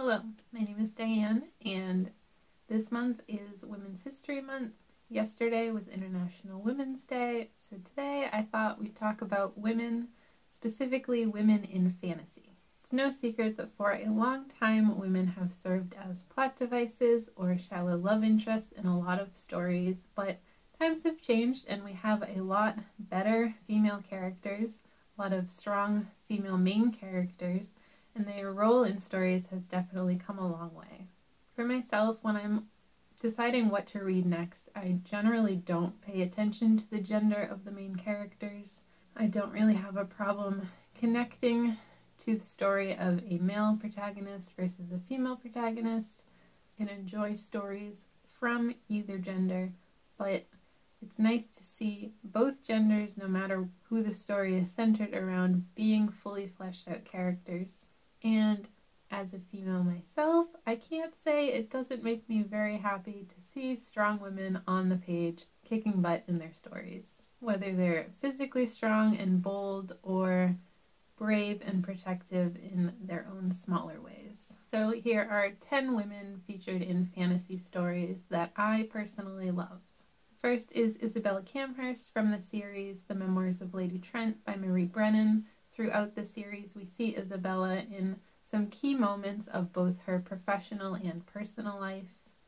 Hello, my name is Diane, and this month is Women's History Month. Yesterday was International Women's Day, so today I thought we'd talk about women, specifically women in fantasy. It's no secret that for a long time women have served as plot devices or shallow love interests in a lot of stories, but times have changed and we have a lot better female characters, a lot of strong female main characters, and their role in stories has definitely come a long way. For myself, when I'm deciding what to read next, I generally don't pay attention to the gender of the main characters. I don't really have a problem connecting to the story of a male protagonist versus a female protagonist. I can enjoy stories from either gender, but it's nice to see both genders, no matter who the story is centered around, being fully fleshed out characters. And as a female myself, I can't say it doesn't make me very happy to see strong women on the page kicking butt in their stories, whether they're physically strong and bold or brave and protective in their own smaller ways. So here are 10 women featured in fantasy stories that I personally love. First is Isabella Camhurst from the series The Memoirs of Lady Trent by Marie Brennan. Throughout the series, we see Isabella in some key moments of both her professional and personal life.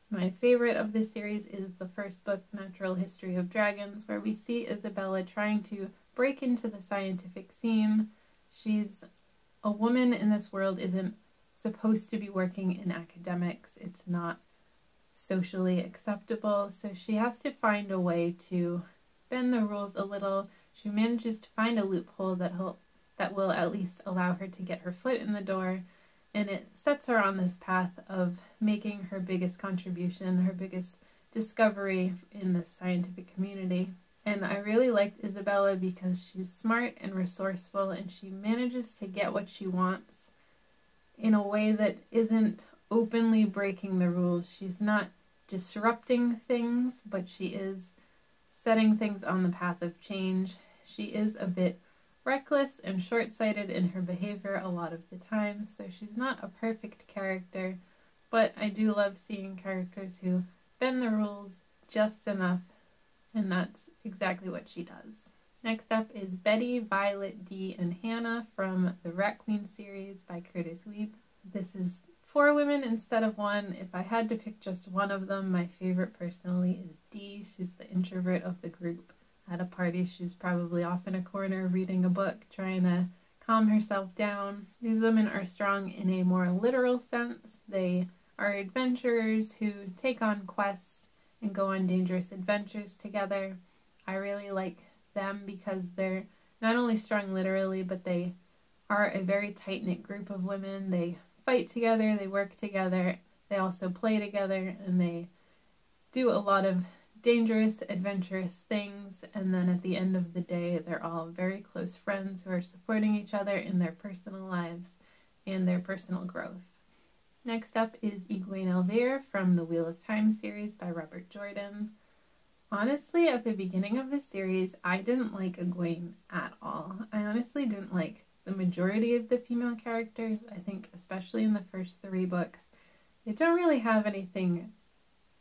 My favorite of this series is the first book, Natural History of Dragons, where we see Isabella trying to break into the scientific scene. She's a woman in this world isn't supposed to be working in academics. It's not socially acceptable, so she has to find a way to bend the rules a little. She manages to find a loophole that will at least allow her to get her foot in the door, and it sets her on this path of making her biggest contribution, her biggest discovery in the scientific community. And I really liked Isabella because she's smart and resourceful, and she manages to get what she wants in a way that isn't openly breaking the rules. She's not disrupting things, but she is setting things on the path of change. She is a bit reckless and short-sighted in her behavior a lot of the time, so she's not a perfect character, but I do love seeing characters who bend the rules just enough, and that's exactly what she does. Next up is Betty, Violet, Dee, and Hannah from the Rat Queen series by Curtis Weeb. This is 4 women instead of 1. If I had to pick just one of them, my favorite personally is Dee. She's the introvert of the group. At a party, she's probably off in a corner reading a book, trying to calm herself down. These women are strong in a more literal sense. They are adventurers who take on quests and go on dangerous adventures together. I really like them because they're not only strong literally, but they are a very tight-knit group of women. They fight together, they work together, they also play together, and they do a lot of dangerous, adventurous things, and then at the end of the day, they're all very close friends who are supporting each other in their personal lives and their personal growth. Next up is Egwene Elvire from the Wheel of Time series by Robert Jordan. Honestly, at the beginning of this series, I didn't like Egwene at all. I honestly didn't like the majority of the female characters. I think especially in the first 3 books, they don't really have anything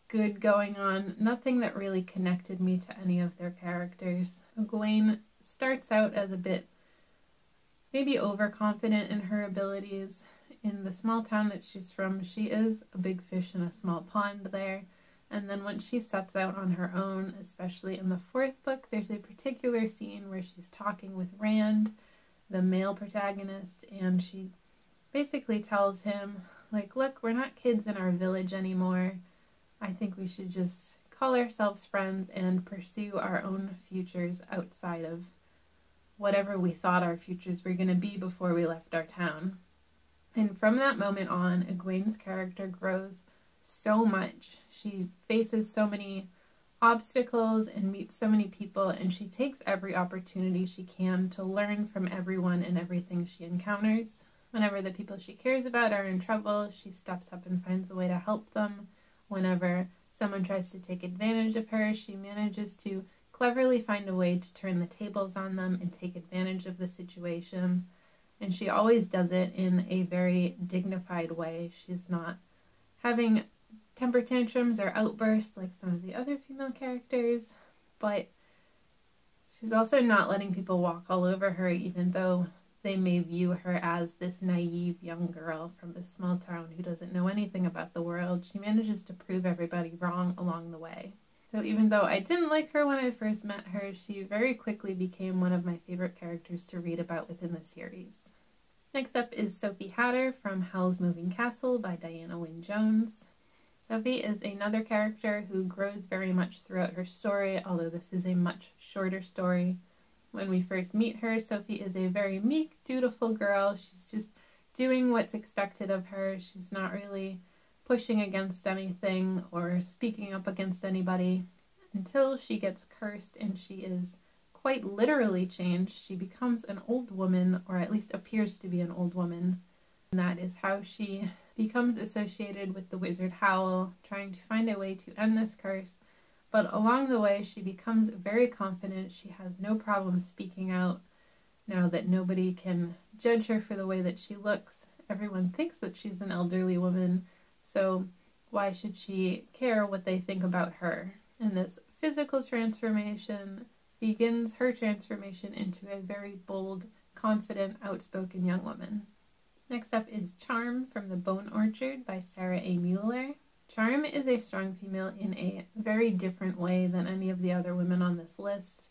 good going on, nothing that really connected me to any of their characters. Egwene starts out as a bit maybe overconfident in her abilities. In the small town that she's from, she is a big fish in a small pond there, and then when she sets out on her own, especially in the 4th book, there's a particular scene where she's talking with Rand, the male protagonist, and she basically tells him, like, look, we're not kids in our village anymore. I think we should just call ourselves friends and pursue our own futures outside of whatever we thought our futures were going to be before we left our town. And from that moment on, Egwene's character grows so much. She faces so many obstacles and meets so many people, and she takes every opportunity she can to learn from everyone and everything she encounters. Whenever the people she cares about are in trouble, she steps up and finds a way to help them. Whenever someone tries to take advantage of her, she manages to cleverly find a way to turn the tables on them and take advantage of the situation. and she always does it in a very dignified way. She's not having temper tantrums or outbursts like some of the other female characters, but she's also not letting people walk all over her, even though they may view her as this naive young girl from this small town who doesn't know anything about the world. She manages to prove everybody wrong along the way. So even though I didn't like her when I first met her, she very quickly became one of my favorite characters to read about within the series. Next up is Sophie Hatter from Howl's Moving Castle by Diana Wynne Jones. Sophie is another character who grows very much throughout her story, although this is a much shorter story. When we first meet her, Sophie is a very meek, dutiful girl. She's just doing what's expected of her. She's not really pushing against anything or speaking up against anybody until she gets cursed and she is quite literally changed. She becomes an old woman, or at least appears to be an old woman. And that is how she becomes associated with the wizard Howl, trying to find a way to end this curse. But along the way, she becomes very confident. She has no problem speaking out now that nobody can judge her for the way that she looks. Everyone thinks that she's an elderly woman, so why should she care what they think about her? And this physical transformation begins her transformation into a very bold, confident, outspoken young woman. Next up is Charm from The Bone Orchard by Sarah A. Mueller. Charm is a strong female in a very different way than any of the other women on this list.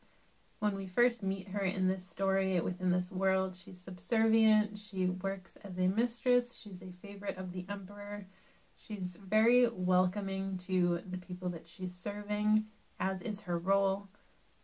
When we first meet her in this story, within this world, she's subservient, she works as a mistress, she's a favorite of the Emperor, she's very welcoming to the people that she's serving, as is her role,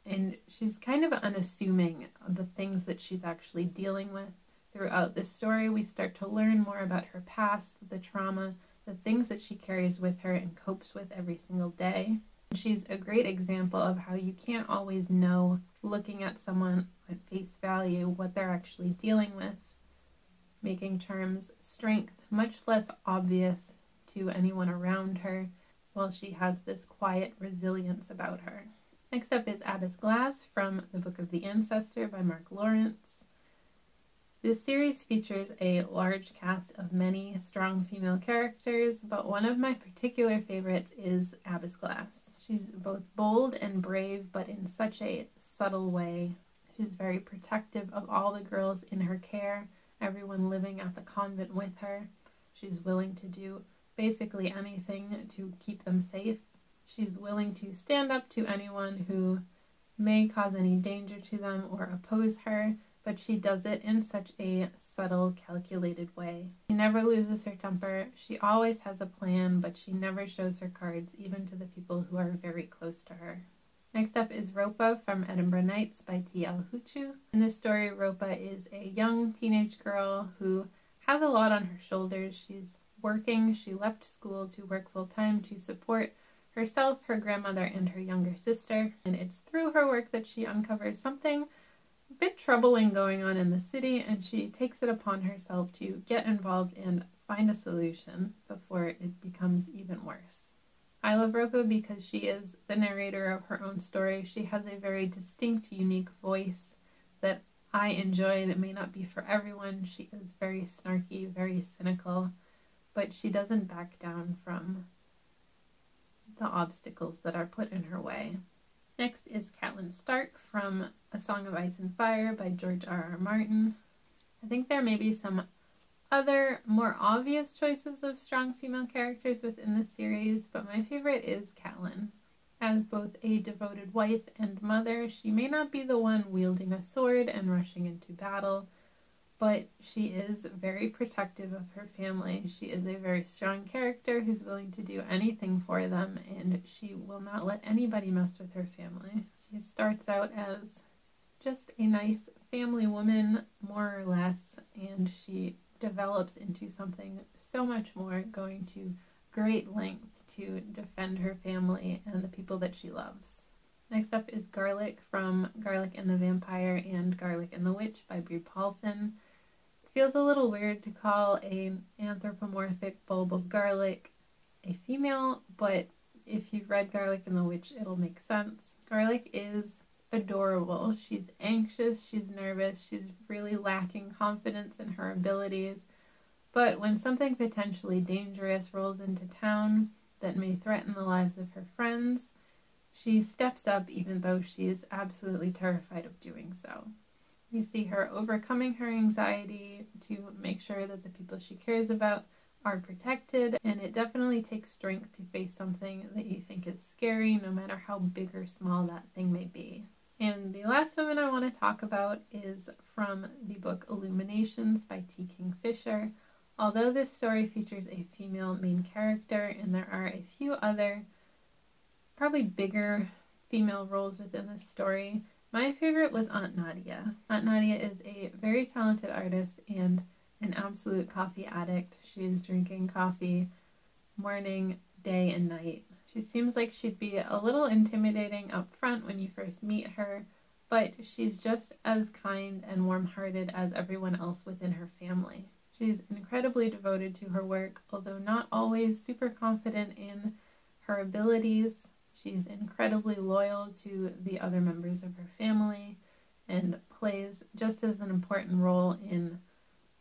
and she's kind of unassuming of the things that she's actually dealing with. Throughout this story, we start to learn more about her past, the trauma, the things that she carries with her and copes with every single day. She's a great example of how you can't always know, looking at someone at face value, what they're actually dealing with, making Charm's strength much less obvious to anyone around her, while she has this quiet resilience about her. Next up is Abbess Glass from the Book of the Ancestor by Mark Lawrence. This series features a large cast of many strong female characters, but one of my particular favorites is Abbess Glass. She's both bold and brave, but in such a subtle way. She's very protective of all the girls in her care, everyone living at the convent with her. She's willing to do basically anything to keep them safe. She's willing to stand up to anyone who may cause any danger to them or oppose her, but she does it in such a subtle, calculated way. She never loses her temper. She always has a plan, but she never shows her cards, even to the people who are very close to her. Next up is Ropa from Edinburgh Nights by T.L. Huchu. In this story, Ropa is a young teenage girl who has a lot on her shoulders. She's working. She left school to work full-time to support herself, her grandmother, and her younger sister. And it's through her work that she uncovers something a bit troubling going on in the city, and she takes it upon herself to get involved and find a solution before it becomes even worse. I love Ropa because she is the narrator of her own story. She has a very distinct, unique voice that I enjoy that may not be for everyone. She is very snarky, very cynical, but she doesn't back down from the obstacles that are put in her way. Next is Catelyn Stark from A Song of Ice and Fire by George R.R. Martin. I think there may be some other more obvious choices of strong female characters within this series, but my favorite is Catelyn. As both a devoted wife and mother, she may not be the one wielding a sword and rushing into battle, but she is very protective of her family. She is a very strong character who's willing to do anything for them, and she will not let anybody mess with her family. She starts out as just a nice family woman, more or less, and she develops into something so much more, going to great lengths to defend her family and the people that she loves. Next up is Garlic from Garlic and the Vampire and Garlic and the Witch by Brie Paulson. It feels a little weird to call an anthropomorphic bulb of garlic a female, but if you've read Garlic and the Witch, it'll make sense. Garlic is adorable. She's anxious, she's nervous, she's really lacking confidence in her abilities. But when something potentially dangerous rolls into town that may threaten the lives of her friends, she steps up even though she is absolutely terrified of doing so. You see her overcoming her anxiety to make sure that the people she cares about are protected, and it definitely takes strength to face something that you think is scary, no matter how big or small that thing may be. And the last woman I want to talk about is from the book Illuminations by T. Kingfisher. Although this story features a female main character and there are a few other, probably bigger female roles within this story, my favorite was Aunt Nadia. Aunt Nadia is a very talented artist and an absolute coffee addict. She is drinking coffee morning, day, and night. She seems like she'd be a little intimidating up front when you first meet her, but she's just as kind and warm-hearted as everyone else within her family. She's incredibly devoted to her work, although not always super confident in her abilities. She's incredibly loyal to the other members of her family and plays just as an important role in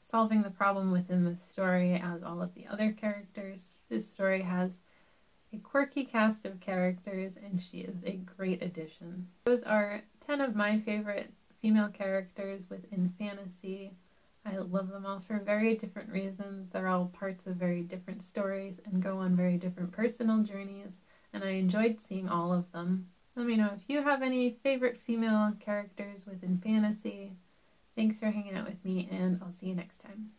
solving the problem within the story as all of the other characters. This story has a quirky cast of characters and she is a great addition. Those are 10 of my favorite female characters within fantasy. I love them all for very different reasons. They're all parts of very different stories and go on very different personal journeys, and I enjoyed seeing all of them. Let me know if you have any favorite female characters within fantasy. Thanks for hanging out with me, and I'll see you next time.